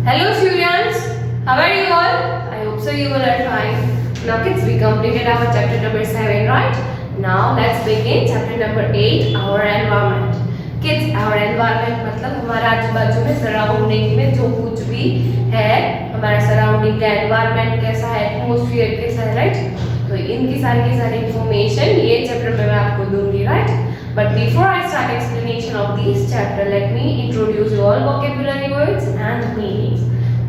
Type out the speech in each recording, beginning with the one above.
Hello students, how are you all? I hope so you all are fine. Now kids, we completed our chapter number 7, right? Now let's begin chapter number 8, our environment. Kids, our environment मतलब हमारा आजू बाजू में surrounding में जो कुछ भी है, हमारा सराउंडिंग का एनवायरनमेंट कैसा है, एटमॉस्फेयर कैसा है, राइट? तो इनकी सारी इंफॉर्मेशन ये चैप्टर में मैं आपको दूंगी, right? But before I start explanation of this chapter, let me introduce you all vocabulary words and meanings.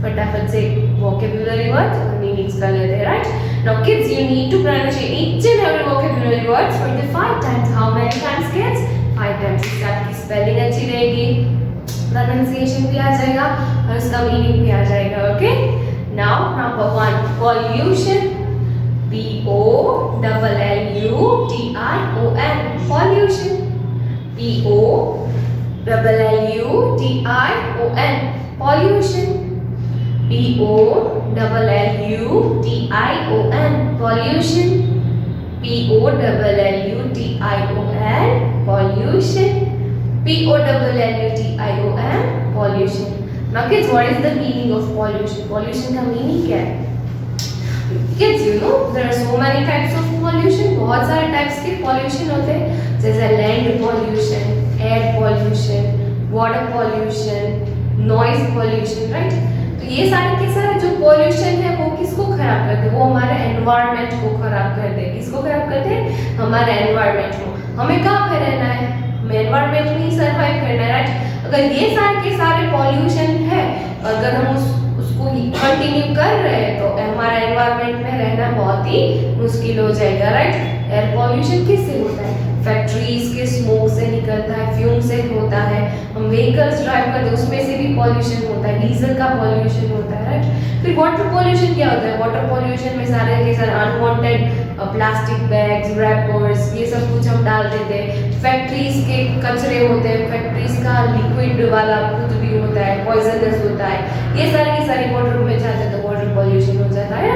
फटाफट से vocabulary words और meanings कर लेते हैं, right? Now kids, you need to pronounce each and every vocabulary words for the 5 times. How many times kids? 5 times. इससे आपकी spelling अच्छी रहेगी, pronunciation भी आ जाएगा और उसका meaning भी आ जाएगा, okay? Now number 1, pollution. Pollution. Pollution. Pollution. Pollution. Pollution. Now kids, what is the meaning of pollution? Pollution का meaning क्या है? Kids, you know there are so many types of pollution. बहुत सारे types के pollution होते हैं, जैसे land pollution, air pollution, water pollution, noise pollution, right? तो ये सारे के सारे जो pollution है वो किसको खराब करते हैं? वो हमारे environment को खराब करते हैं. किसको खराब करते हैं? हमारे environment को. हमें कहाँ पे रहना है? हमें environment में ही survive करना है, right? अगर ये सारे के सारे pollution है, अगर हम उसको कंटिन्यू कर रहे हैं तो हमारा एनवायरनमेंट में रहना बहुत ही मुश्किल हो जाएगा, राइट? एयर पॉल्यूशन किससे होता है? फैक्ट्रीज के स्मोक से निकलता है, फ्यूम से होता है. हम व्हीकल्स ड्राइव करते हैं उसमें से भी पॉल्यूशन होता है, डीजल का पॉल्यूशन होता है, राइट? फिर वाटर पॉल्यूशन क्या होता है? वाटर पॉल्यूशन में सारे के सारे अनवांटेड प्लास्टिक बैग्स, रैपर्स, ये सब कुछ हम डाल देते हैं. फैक्ट्रीज के कचरे होते हैं, फैक्ट्रीज का लिक्विड वाला कुछ भी होता है, पॉइजनस होता है, ये सारी की सारी वाटर में जाते हैं तो वाटर पॉल्यूशन हो जाता है.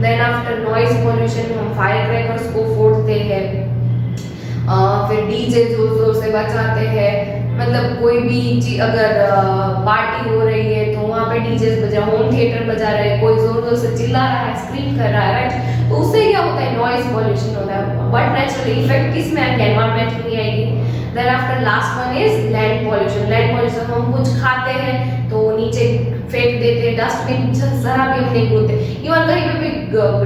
देन आफ्टर नॉइज पॉल्यूशन, हम फायर क्रैकर्स को फोड़ते हैं, फिर डीजे जोर जोर से बजाते हैं. मतलब कोई भी चीज अगर पार्टी हो रही है तो वहाँ पे डीजे बजा, होम थिएटर बजा रहे हैं, कोई जोर जोर से चिल्ला रहा है, स्क्रीम कर रहा है, राइट? तो उससे क्या होता है? नॉइज पॉल्यूशन होता है. बट नेचुरल इफेक्ट किस में आएगी? एनवायरनमेंट में आएगी. Then after last one is land pollution. Land pollution, हम कुछ खाते हैं तो नीचे फेंक देते हैं, डस्टबिन जरा भी हम नहीं बोलते. इवन कहीं पे भी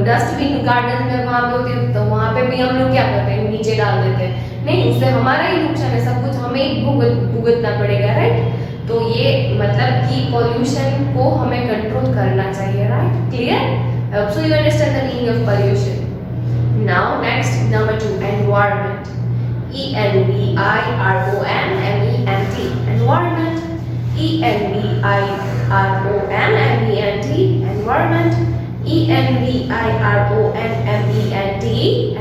डस्टबिन गार्डन में वहाँ पे होते हैं तो वहाँ पे भी हम लोग क्या करते हैं? नीचे डाल देते हैं. नहीं, इससे हमारा ही नुकसान है, सब कुछ हमें ही भुगतना पड़ेगा, राइट? तो ये मतलब कि पॉल्यूशन को हमें कंट्रोल करना चाहिए, right? Clear? So you understand the meaning of pollution. Now next, number 2, environment. ENVIRONMENT. Environment. ENVIRONMENT. Environment. ENVIRONMENT.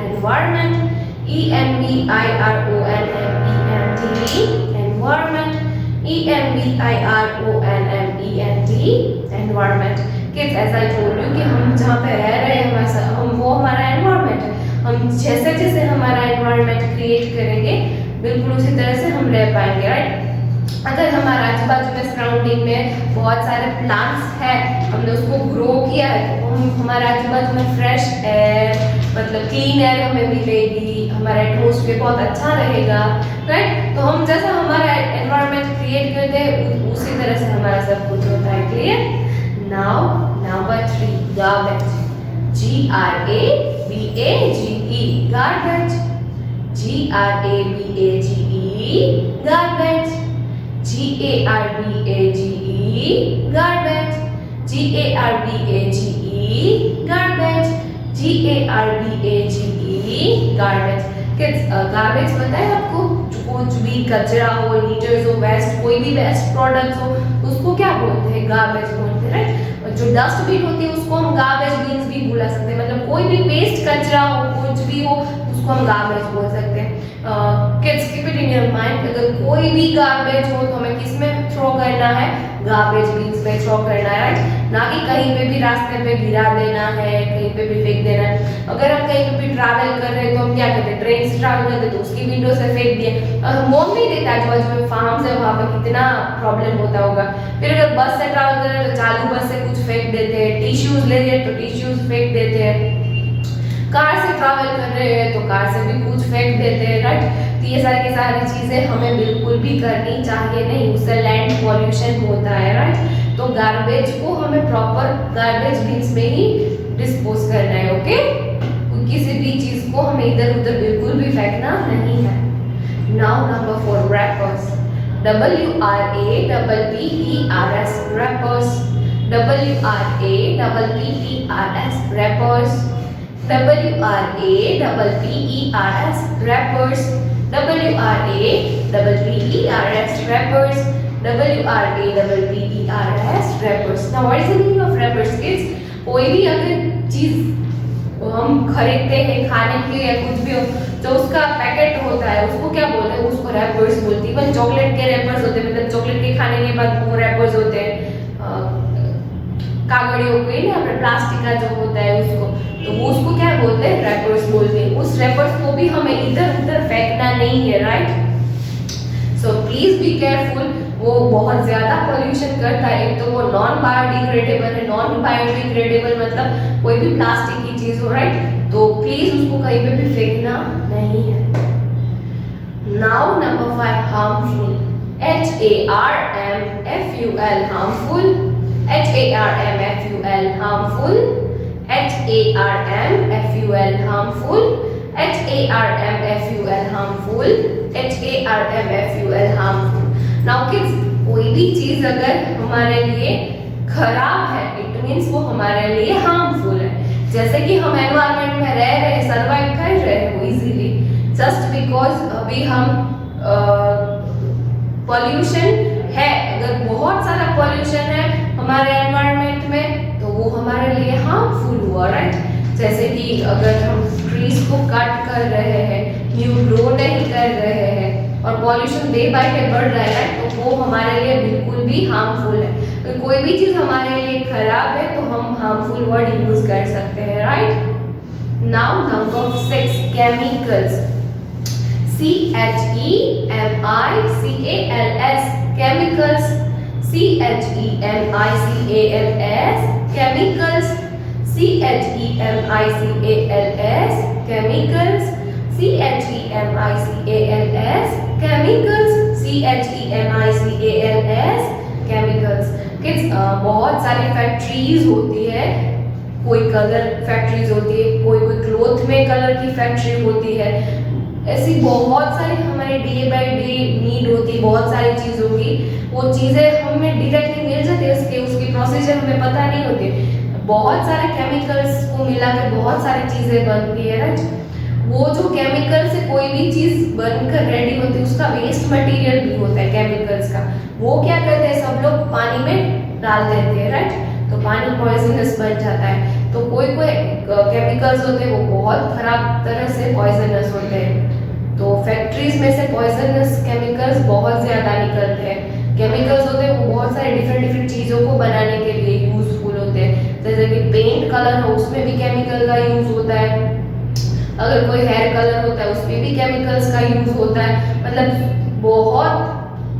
Environment. ENVIRONMENT. Environment. ENVIRONMENT. Environment. Kids, as I told you कि हम जहाँ पे रह रहे हैं हम वो हमारा एनवायरनमेंट है. हम जैसे जैसे हमारा एनवायरनमेंट क्रिएट करेंगे बिल्कुल उसी तरह से हम रह पाएंगे, राइट? अगर हमारे आजू बाजू में सराउंडिंग में बहुत सारे प्लांट्स हैं, हमने उसको ग्रो किया है तो हम हमारे आजू बाजू में फ्रेश एयर मतलब क्लीन एयर हमें मिलेगी, हमारा एटमॉस्फेयर बहुत अच्छा रहेगा, राइट? तो हम जैसा हमारा एनवायरनमेंट क्रिएट करते हैं उसी तरह से हमारा सब कुछ होता है. Clear? Now number 3, garbage. GRABAGE. Garbage. GRABAGE. Garbage. GARBAGE. Garbage. GARBAGE. Garbage. GARBAGE. Garbage. Kids, garbage पता है आपको? कुछ भी कचरा हो, लीटर्स हो, वेस्ट, कोई भी वेस्ट प्रोडक्ट्स हो, उसको क्या बोलते हैं? गार्बेज बोलते हैं, राइट? और जो डस्टबिन होती है उसको हम गार्बेज बीन्स भी बुला सकते हैं. मतलब कोई भी वेस्ट कचरा हो, कुछ भी हो, उसको हम गार्बेज बोल सकते हैं. Kids, keep it in your mind, अगर कोई भी गार्बेज हो तो हमें किस में थ्रो करना है? गार्बेज बीन्स में थ्रो करना है, राइट? ना कि कहीं पे भी रास्ते पे गिरा देना है, कहीं पे भी फेंक देना है. अगर हम कहीं पे भी ट्रैवल कर रहे हैं तो हम क्या करते हैं? ट्रेन से ट्रैवल करते तो उसकी विंडो से फेंक दिए. मोम नहीं देता, आजू बाजू में फार्म्स है वहाँ पे कितना प्रॉब्लम होता होगा. फिर अगर बस से ट्रैवल कर रहे हैं तो चालू टिश्यूज ले रहे हैं तो टिश्यूज फेंक देते हैं, कार से ट्रैवल कर रहे हैं तो कार से भी कुछ फेंक देते हैं, राइट। तो ये सारी की सारी चीजें हमें बिल्कुल भी करनी चाहिए नहीं, उससे लैंड पॉल्यूशन होता है, राइट। तो गार्बेज को हमें प्रॉपर गार्बेज बिन्स में ही डिस्पोज करना है, ओके। किसी भी चीज को हमें इधर उधर बिल्कुल भी फेंकना नहीं है। Now number 4, rappers, WRAPPERS, rappers, WRAPPERS, rappers, WRAPPERS, rappers, WRAPPERS, rappers, WRAPPERS, rappers. Now what is the meaning of rappers, kids? कोई भी अगर चीज हम खरीदते हैं खाने के लिए या कुछ भी हो, जो उसका पैकेट होता है उसको क्या बोलते हैं? उसको रैपर्स बोलते हैं। इवन चॉकलेट के रैपर्स होते हैं, मतलब चॉकलेट के खाने के बाद वो रैपर्स होते हैं, कागड़ियों के ना, अपने प्लास्टिक का जो होता है उसको, तो वो उसको क्या बोलते हैं? रैपर्स बोलते हैं। उस रैपर्स को भी हमें इधर उधर फेंकना नहीं है, right. So please be careful, वो बहुत ज्यादा पोल्यूशन करता है। एक तो वो नॉन बायोडिग्रेडेबल है, नॉन बायोडिग्रेडेबल मतलब कोई भी प्लास्टिक की चीज हो, राइट। तो प्लीज उसको कहीं पे भी फेंकना नहीं है। Now number 5, harmful, HARMFUL, harmful, HARMFUL, harmful, HARMFUL, harmful, HARMFUL, harmful, HARMFUL, harmful. Now kids, कोई भी चीज अगर हमारे लिए खराब है, इट मीन्स वो हमारे लिए हार्मफुल है। जैसे कि हम एनवायरनमेंट में रह रहे, सर्वाइव कर रहे हैं वो इजीली, जस्ट बिकॉज अभी हम पॉल्यूशन है, अगर बहुत सारा पॉल्यूशन है हमारे एनवायरनमेंट में तो वो हमारे लिए हार्मफुल हुआ, राइट। जैसे कि अगर हम ट्रीज को कट कर रहे हैं, न्यू ग्रो नहीं कर रहे हैं और पॉल्यूशन डे बाय डे बढ़ रहा है, तो वो हमारे लिए बिल्कुल भी हार्मफुल है। तो कोई भी चीज हमारे लिए खराब है तो हम हार्मफुल वर्ड यूज कर सकते हैं, right. Now number 6, chemicals, CHEMICALS, chemicals, CHEMICALS, chemicals, CHEMICALS, chemicals, CHEMICALS, chemicals, CHEMICALS, chemicals. Kids, बहुत सारी फैक्ट्रीज होती है, कोई कलर फैक्ट्रीज होती है, कोई क्लोथ में कलर की फैक्ट्री होती है, ऐसी बहुत सारी हमारे डे बाय डे नीड होती है, बहुत सारी चीज़ों की, वो चीज़ें हमें डायरेक्टली मिल जाती है, उसकी प्रोसीजर हमें पता नहीं होती। बहुत सारे केमिकल्स को मिलाकर बहुत सारी चीज़ें बनती है, राइट। वो जो केमिकल से कोई भी चीज़ बनकर रेडी होती है उसका वेस्ट मटेरियल भी होता है केमिकल्स का, वो क्या करते हैं सब लोग पानी में डाल देते हैं, राइट। तो पानी पॉइजनस बन जाता है। तो कोई केमिकल्स होते हैं वो बहुत खराब तरह से पॉइजनस होते हैं। तो फैक्ट्रीज में से पॉइजनस केमिकल्स बहुत ज़्यादा निकलते हैं। केमिकल्स होते हैं वो बहुत सारे डिफरेंट चीज़ों को बनाने के लिए यूजफुल होते हैं। जैसे कि पेंट कलर हो उसमें भी केमिकल का यूज होता है, अगर कोई हेयर कलर होता है उसमें भी केमिकल्स का यूज होता है। मतलब बहुत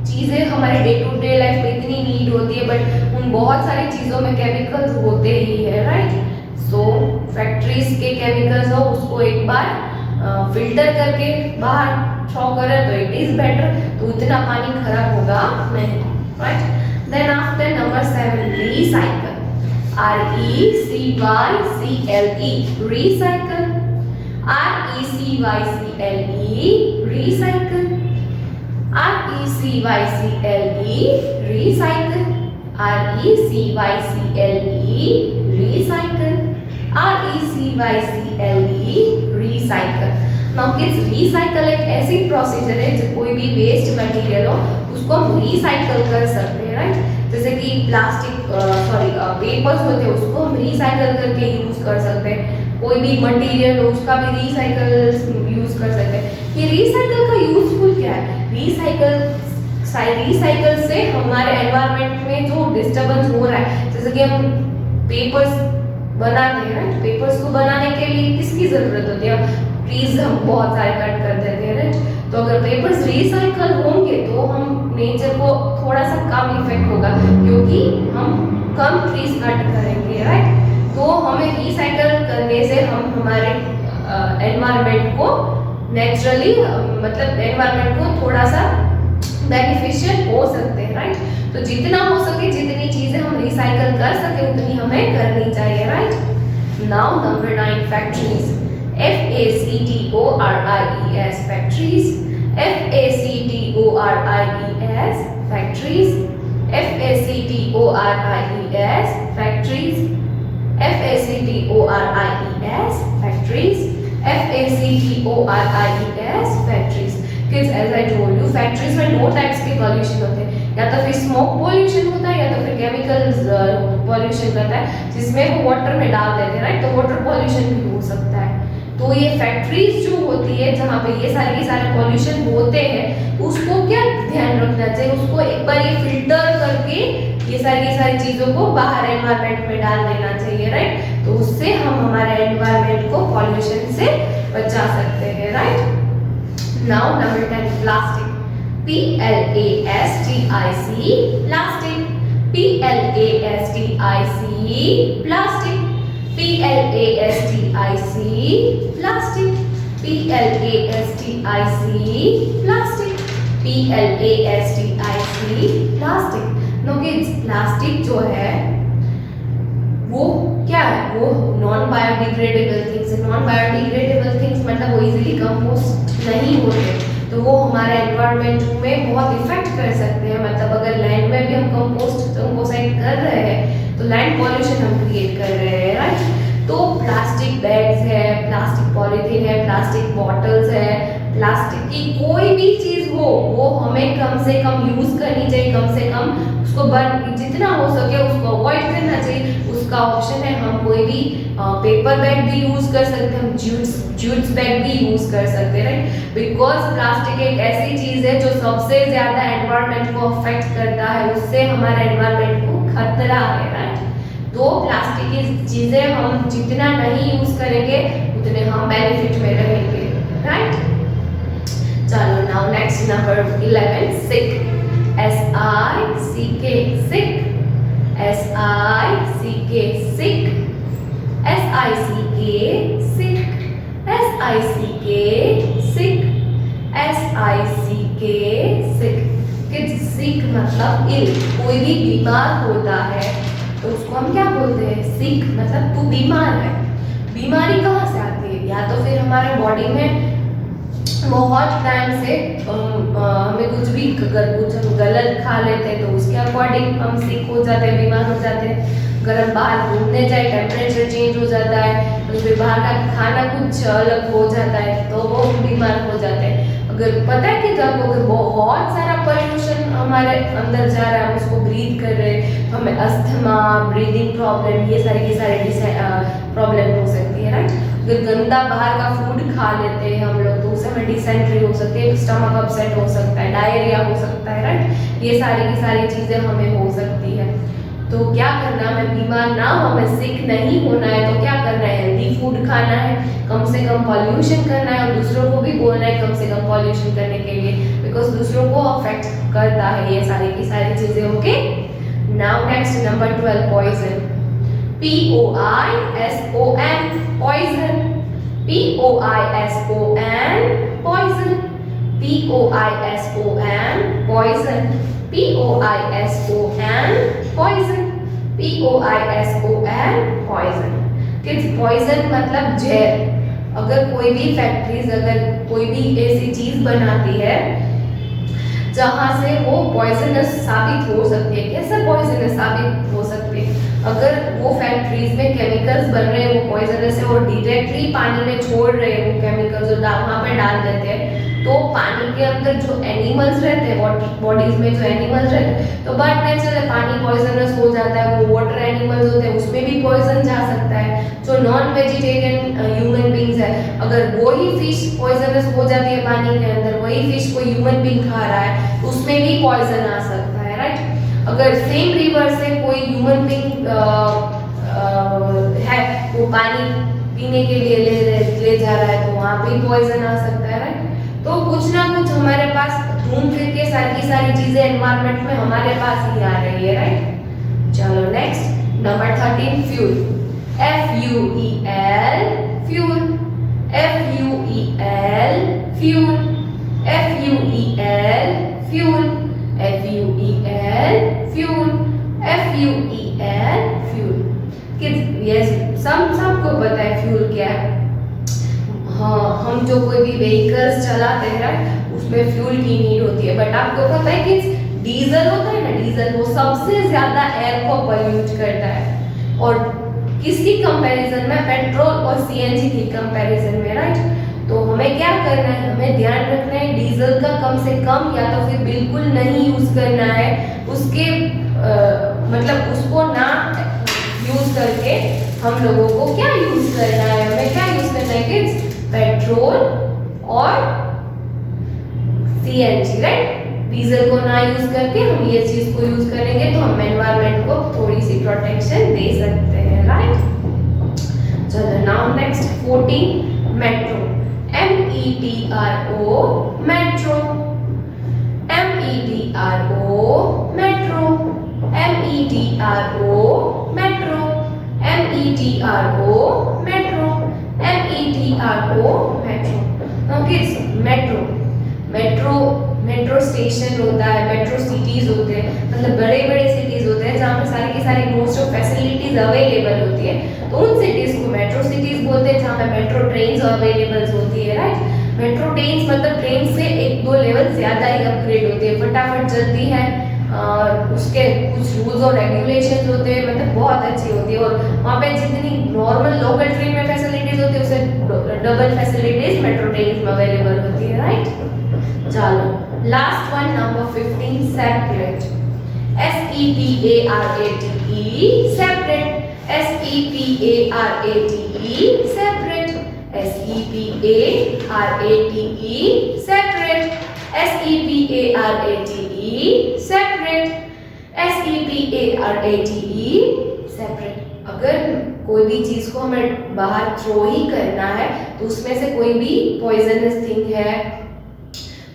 चीज़ें हमारे डे टू डे लाइफ में इतनी नीड होती है, बट उन बहुत सारी चीज़ों में केमिकल्स होते ही है, राइट। सो फैक्ट्रीज के केमिकल्स हो उसको एक बार फिल्टर करके बाहर थ्रो करें तो इट इज बेटर, तो उतना पानी खराब होगा नहीं, right. Then after number 7, recycle, RECYCLE, recycle, RECYCLE, recycle, RECYCLE, recycle, RECYCLE, recycle, RECYCLE, recycle. Now kids, recycle एक ऐसी प्रोसीजर है जो कोई भी वेस्ट मटेरियल हो उसको हम रिसाइकल कर सकते हैं, राइट। जैसे कि प्लास्टिक पेपर्स होते हैं उसको हम रिसाइकल करके यूज कर सकते हैं, कोई भी मटेरियल हो उसका भी रिसाइकल यूज कर सकते हैं। ये रिसाइकल का यूजफुल क्या है? रिसाइकल से हमारे एनवायरनमेंट में जो डिस्टर्बेंस हो रहा है, जैसे कि हम पेपर्स बनाते हैं, राइट। पेपर्स को बनाने के लिए किसकी जरूरत होती है? ट्रीज हम बहुत सारे कट कर देते हैं, राइट। तो अगर पेपर्स रिसाइकल होंगे तो हम नेचर को थोड़ा सा कम इफेक्ट होगा, क्योंकि हम कम ट्रीज कट करेंगे, राइट। तो हमें रिसाइकल करने से हम हमारे एनवायरनमेंट को नेचुरली मतलब एनवायरनमेंट को थोड़ा सा बेनिफिशियल हो सकते हैं, राइट। तो जितना हो सके जितनी चीजें हम रिसाइकल कर सके उतनी हमें करनी चाहिए, right. Now number 9 factories, FACTORIES factories, FACTORIES factories, FACTORIES factories, FACTORIES factories, FACTORIES factories. Kids, as I told you, factories में दो टाइप्स के पॉल्यूशन होते हैं, या तो फिर स्मोक पॉल्यूशन होता है या तो फिर केमिकल्स पॉल्यूशन करता है जिसमें वो वाटर में डाल देते हैं, राइट। तो वाटर पॉल्यूशन भी हो सकता है। तो ये फैक्ट्रीज जो होती है जहाँ पे ये सारे के सारे पॉल्यूशन होते हैं, उसको क्या ध्यान रखना चाहिए, उसको एक बार ये फिल्टर करके ये सारी चीजों को बाहर एनवायरनमेंट में डाल देना चाहिए, राइट। तो उससे हम हमारे एनवायरनमेंट को पॉल्यूशन से बचा सकते हैं, right. Now number 10 plastic, PLASTIC plastic, PLASTIC plastic, PLASTIC plastic, PLASTIC plastic, PLASTIC plastic. No kids, plastic जो है वो क्या है, वो नॉन बायोडिग्रेडेबल थिंग्स है। नॉन बायोडिग्रेडेबल थिंग्स मतलब वो इजीली कंपोस्ट नहीं होते, तो वो हमारे एनवायरनमेंट में बहुत इफेक्ट कर सकते हैं। मतलब अगर लैंड में भी हम कंपोसाइड कर रहे हैं तो लैंड पॉल्यूशन हम क्रिएट कर रहे हैं, राइट। तो प्लास्टिक बैग्स है, प्लास्टिक पॉलीथीन है, प्लास्टिक बॉटल्स है, प्लास्टिक की कोई भी चीज हो वो हमें कम से कम यूज करनी चाहिए, कम से कम उसको जितना हो सके उसको अवॉइड करना चाहिए। उसका ऑप्शन है हम कोई भी पेपर बैग भी यूज कर सकते हैं, हम जूट्स बैग भी यूज कर सकते हैं, राइट। बिकॉज प्लास्टिक एक ऐसी चीज है जो सबसे ज्यादा एनवायरनमेंट को अफेक्ट करता है, उससे हमारे एनवायरनमेंट को खतरा है, राइट। तो प्लास्टिक की चीजें हम जितना नहीं यूज करेंगे उतने हम बेनिफिट में रहेंगे, राइट। चलो नाउ नेक्स्ट नंबर 11 सिक, SICK सिक, SICK सिक, SICK सिक, SICK सिक, SICK सिक। किड्स, सिक मतलब इल, कोई भी बीमार होता है तो उसको हम क्या बोलते हैं, सिक मतलब तू बीमार है। बीमारी कहाँ से आती है, या तो फिर हमारे बॉडी में बहुत टाइम से हमें कुछ भी कुछ हम गलत खा लेते हैं तो उसके अकॉर्डिंग हम सिक हो जाते हैं, बीमार हो जाते हैं। अगर हम बाहर घूमने जाए टेम्परेचर चेंज हो जाता है तो फिर बाहर का खाना कुछ अलग हो जाता है तो वो बीमार हो जाते हैं। अगर पता है कि जब अगर बहुत सारा पोल्यूशन हमारे अंदर जा रहा है, हम उसको ब्रीथ कर रहे हैं, हमें अस्थमा, ब्रीदिंग प्रॉब्लम, ये सारी की सारी प्रॉब्लम हो सकती है, राइट। अगर गंदा बाहर का फूड खा लेते हैं हम लोग तो उससे हमें डिसेंट्री हो सकती है, स्टमक अपसेट हो सकता है, डायरिया हो सकता है, राइट। ये सारी की सारी चीजें हमें हो सकती है। तो क्या करना, हमें बीमार ना हो, हमें सिक नहीं होना है तो क्या करना है, हेल्दी फूड खाना है, कम से कम पॉल्यूशन करना है और दूसरों को भी बोलना है कम से कम पॉल्यूशन करने के लिए, बिकॉज दूसरों को अफेक्ट करता है ये सारी की सारी चीजें, okay. Now next number 12 poison, POISON poison, POISON poison, POISON poison, POISON poison, POISON poison. Kids, poison मतलब जहर। अगर कोई भी फैक्ट्रीज अगर कोई भी ऐसी चीज बनाती है जहाँ से वो पॉइजनस साबित हो सकती है, कैसे पॉइजनस साबित हो सकती है, अगर वो फैक्ट्रीज में केमिकल्स बन रहे हैं वो पॉइजनस है और डायरेक्टली पानी में छोड़ रहे हैं वो केमिकल्स जो वहाँ पे डाल देते हैं, तो पानी के अंदर जो एनिमल्स रहते हैं, बॉडीज में जो एनिमल्स रहते हैं, तो बट नेचुरल पानी पॉइजनस हो जाता है। वो वाटर एनिमल्स होते हैं उसमें भी पॉइजन जा सकता है। जो नॉन वेजिटेरियन ह्यूमन बींग्स है, अगर वही फिश पॉइजनस हो जाती है पानी के अंदर, वही फिश कोई ह्यूमन बींग खा रहा है तो उसमें भी पॉइजन आ सकता है, राइट। अगर सेम रिवर से कोई ह्यूमन बींग है वो पानी पीने के लिए ले जा रहा है तो वहाँ भी पॉइजन आ सकता है, राइट। तो कुछ ना कुछ हमारे पास घूम फिर के सारी चीजें एनवायरनमेंट में हमारे पास ही आ रही है, राइट। चलो next number 13 fuel, F-U-E-L, fuel. F-U-E-L, fuel. F-U-E-L, fuel. F-U-E-L, fuel. F-U-E-L, fuel. किस यस सबको पता है फ्यूल क्या है. हाँ, हम जो कोई भी व्हीकल्स चलाते हैं उसमें फ्यूल की नीड होती है. बट आपको पता है कि डीजल होता है ना, डीजल वो सबसे ज्यादा एयर को पॉल्यूट करता है. और किसकी कंपैरिजन में? पेट्रोल और सीएनजी की कंपैरिजन में, राइट. तो हमें क्या करना है? हमें ध्यान रखना है डीजल का कम से कम या तो फिर बिल्कुल नहीं यूज करना है. उसके मतलब उसको ना यूज करके हम लोगों को क्या यूज करना है? हमें क्या यूज करना है किड्स? पेट्रोल और सीएनजी, राइट. डीजल को ना यूज करके हम ये चीज को यूज करेंगे तो हम एनवायरनमेंट को थोड़ी सी प्रोटेक्शन दे सकते हैं, राइट. चलो now next 14 metro. M-E-T-R-O, metro. M-E-T-R-O, metro. M-E-T-R-O, metro. M-E-T-R-O, metro. M-E-T-R-O, metro. Now kids, metro station होता है, मेट्रो सिटीज होते हैं, मतलब बड़े बड़े सिटीज होते हैं जहाँ पे सारी की सारी मोस्ट ऑफ फैसिलिटीज अवेलेबल होती है. तो उन सिटीज को मेट्रो सिटीज बोलते हैं जहाँ पे मेट्रो ट्रेन्स अवेलेबल होती है, राइट. मेट्रो ट्रेन्स मतलब ट्रेन से 1-2 लेवल ज्यादा ही अपग्रेड होती है, फटाफट चलती है. उसके कुछ रूल्स और रेगुलेशंस होते हैं, मतलब बहुत अच्छी होती है. और वहाँ पे जितनी नॉर्मल लोकल ट्रेन में फैसिलिटीज होती है उससे डबल फैसिलिटीज मेट्रो ट्रेन में अवेलेबल होती है, राइट. चलो last one number 15 separate. S-E-P-A-R-A-T-E, separate. S-E-P-A-R-A-T-E, separate. S-E-P-A-R-A-T-E, separate. S-E-P-A-R-A-T-E, separate. S-E-P-A-R-A-T-E, separate. अगर कोई भी चीज को हमें बाहर थ्रो ही करना है तो उसमें से कोई भी पॉइजनस थिंग है,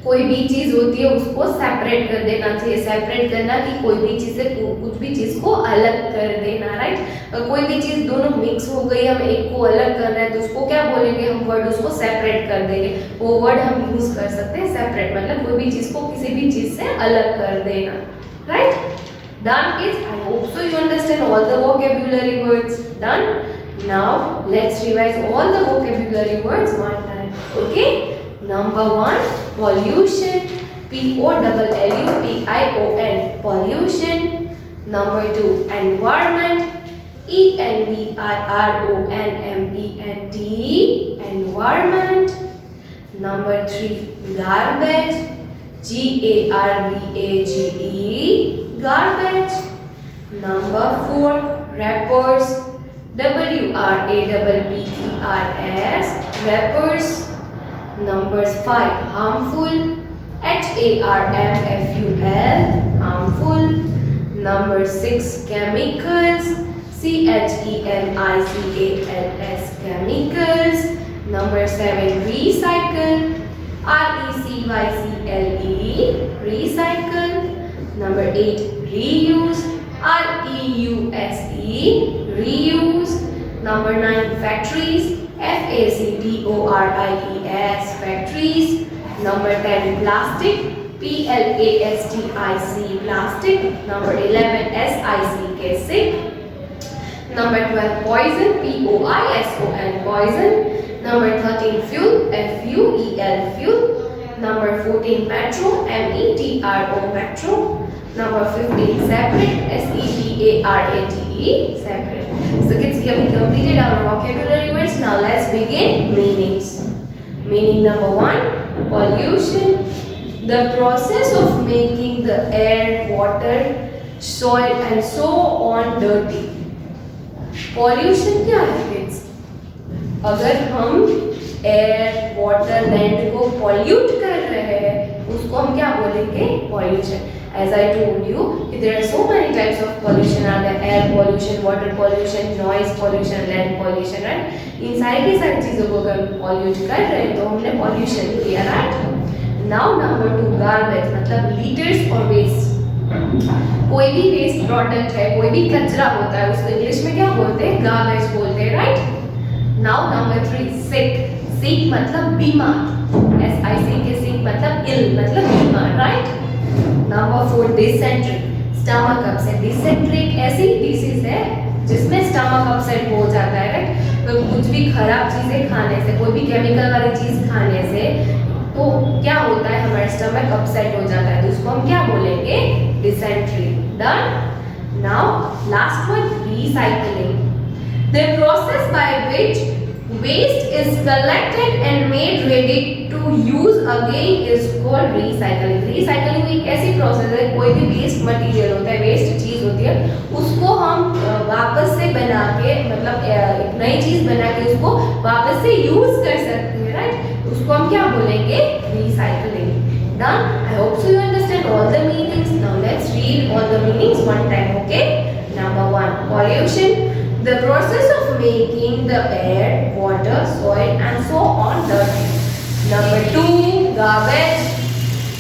कोई भी चीज होती है उसको सेपरेट कर देना चाहिए. सेपरेट करना कि कोई भी चीज से कुछ भी चीज को अलग कर देना, राइट. कोई भी चीज दोनों मिक्स हो गई, हम एक को अलग कर रहे हैं तो उसको क्या बोलेंगे? हम वर्ड उसको सेपरेट कर देंगे. वो वर्ड हम यूज कर सकते हैं सेपरेट, मतलब कोई भी चीज को किसी भी चीज से अलग कर देना, right. Done kids? I hope so you understand all the vocabulary words. Done? Now let's revise all the vocabulary words one time. Okay? Number 1, pollution. P-O-L-L-U-T-I-O-N, pollution. Number 2, environment. E-N-V-I-R-O-N-M-E-N-T, environment. Number 3, garbage. G-A-R-B-A-G-E, garbage. Number 4, wrappers. W-R-A-P-P-E-R-S, wrappers. Number 5, harmful. H-A-R-M-F-U-L, harmful. Number 6, chemicals. C-H-E-M-I-C-A-L-S, chemicals. Number 7, recycle. R-E-C-Y-C-L-E, recycle. Number 8, reuse. R-E-U-S-E, reuse. Number 9, factories. F-A-C-T-O-R-I-E-S, factories. Number 10, plastic. P-L-A-S-T-I-C, plastic. Number 11, S-I-C-K, sick. Number 12, poison. P-O-I-S-O-N, poison. Number 13, fuel. F-U-E-L, fuel. Number 14, metro. M-E-T-R-O, metro. Number 15, separate. S-E-P-A-R-A-T-E, separate. So kids, we have completed our vocabulary words. Now let's begin meanings. Meaning number 1, pollution. The process of making the air, water, soil and so on dirty. Pollution क्या है kids? अगर हम air, water, land को pollute कर रहे हैं उसको हम क्या बोलेंगे? Pollution. As I told you, there are so many types of pollution are there: air pollution, water pollution, noise pollution, land pollution, right? इन सारी की सारी चीजों को अगर पॉल्यूट कर रहे हैं तो हमने पॉल्यूशन किया, right? Now number 2, garbage मतलब लीटर्स और वेस्ट. कोई भी वेस्ट प्रोडक्ट है, कोई भी कचरा होता है, उसको इंग्लिश में क्या बोलते हैं? गार्बेज बोलते हैं, राइट? नाउ नंबर 3, सिक। सिक मतलब बीमार, SICK, सिक मतलब इल, मतलब बीमार, right? Number 4, dysentery. Stomach upset. Dysentery एक ऐसी डिसीज है जिसमें स्टमक अपसेट हो जाता है, राइट? तो कुछ भी खराब चीजें खाने से, कोई भी केमिकल वाली चीज खाने से तो क्या होता है, हमारा स्टमक अपसेट हो जाता है, तो उसको हम क्या बोलेंगे? Dysentery. Done. Now last one, recycling. The process by which waste is collected and made ready to use again is called recycling. Recycling एक ऐसी प्रोसेस है, कोई भी वेस्ट मटेरियल होता है, वेस्ट चीज होती है, उसको हम वापस से बना के, मतलब एक नई चीज बना के उसको वापस से यूज कर सकते हैं, राइट? उसको हम क्या बोलेंगे? Recycling. Done. I hope so you understand all the meanings. Now let's read all the meanings one time, okay? Number 1, pollution. The process of making the air, water, soil and so on dirty. Number 2, garbage,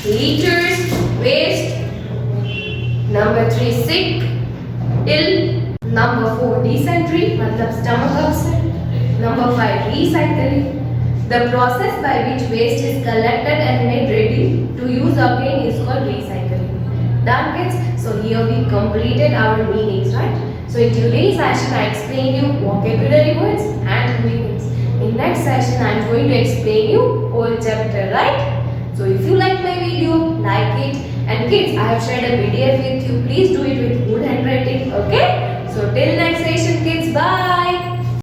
litters, waste. Number 3, sick, ill. Number 4, dysentery, मतलब stomach upset. Number 5, recycling. The process by which waste is collected and made ready to use again is called recycling. Done, kids? So here we completed our meanings, right? So in today's session I explained you vocabulary words and meanings. In next session I am going to explain you whole chapter, right? So if you like my video, like it. And kids, I have shared a PDF with you. Please do it with good handwriting, okay? So till next session, kids.